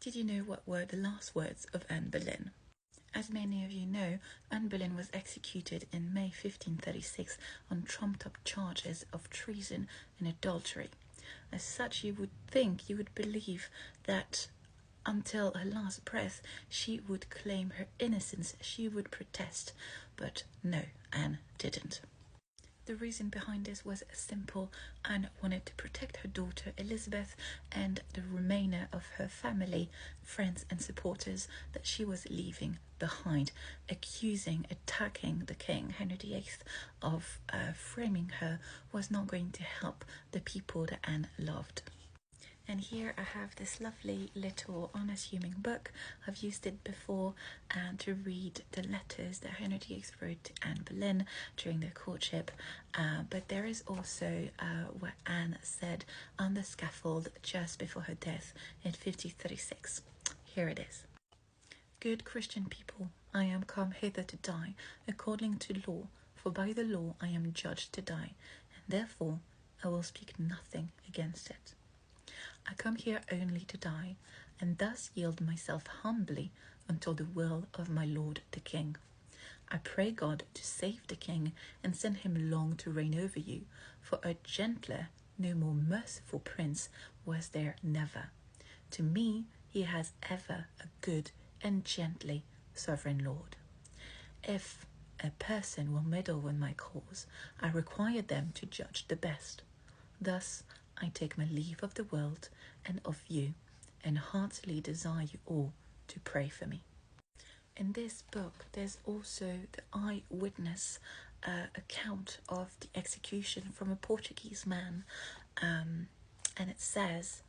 Did you know what were the last words of Anne Boleyn? As many of you know, Anne Boleyn was executed in May 1536 on trumped-up charges of treason and adultery. As such, you would believe that until her last breath, she would claim her innocence, she would protest. But no, Anne didn't. The reason behind this was simple. Anne wanted to protect her daughter Elizabeth and the remainder of her family, friends and supporters that she was leaving behind, attacking the king, Henry VIII, of framing her was not going to help the people that Anne loved. And here I have this lovely little unassuming book. I've used it before to read the letters that Henry VIII wrote to Anne Boleyn during their courtship. But there is also what Anne said on the scaffold just before her death in 1536. Here it is. Good Christian people, I am come hither to die according to law, for by the law I am judged to die, and therefore I will speak nothing against it. I come here only to die, and thus yield myself humbly until the will of my lord the king. I pray God to save the king and send him long to reign over you, for a gentler, no more merciful prince was there never. To me he has ever a good and gently sovereign lord. If a person will meddle with my cause, I require them to judge the best. Thus I take my leave of the world and of you, and heartily desire you all to pray for me. In this book, there's also the eyewitness account of the execution from a Portuguese man, and it says,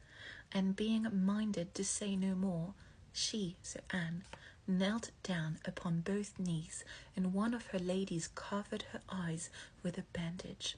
and being minded to say no more, she, so Anne, knelt down upon both knees, and one of her ladies covered her eyes with a bandage.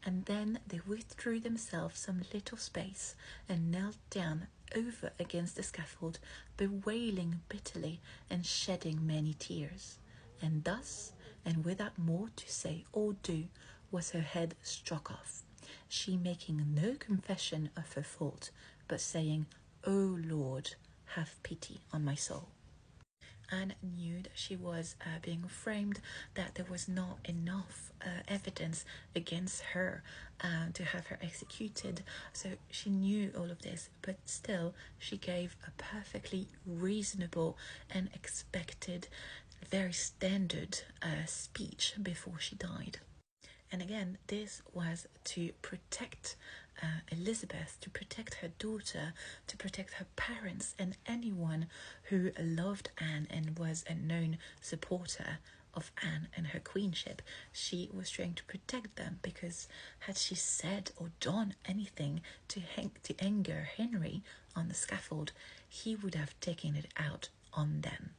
And then they withdrew themselves some little space, and knelt down over against the scaffold, bewailing bitterly and shedding many tears. And thus, and without more to say or do, was her head struck off, she making no confession of her fault, but saying, O Lord, have pity on my soul. Anne knew that she was being framed, that there was not enough evidence against her to have her executed. So she knew all of this, but still she gave a perfectly reasonable and expected, very standard speech before she died. And again, this was to protect Elizabeth, to protect her daughter, to protect her parents and anyone who loved Anne and was a known supporter of Anne and her queenship. She was trying to protect them, because had she said or done anything to anger Henry on the scaffold, he would have taken it out on them.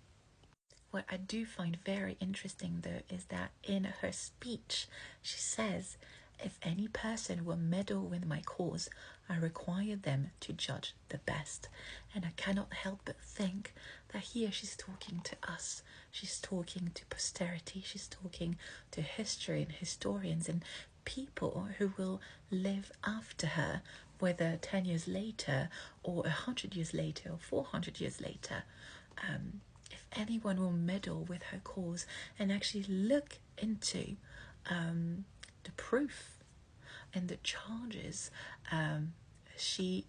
What I do find very interesting, though, is that in her speech, she says, if any person will meddle with my cause, I require them to judge the best. And I cannot help but think that here she's talking to us. She's talking to posterity. She's talking to history and historians and people who will live after her, whether 10 years later or 100 years later or 400 years later. If anyone will meddle with her cause and actually look into the proof and the charges she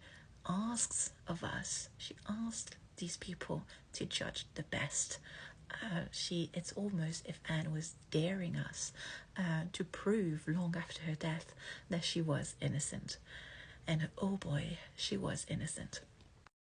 asks of us, she asked these people to judge the best. It's almost if Anne was daring us to prove long after her death that she was innocent. And oh boy, she was innocent.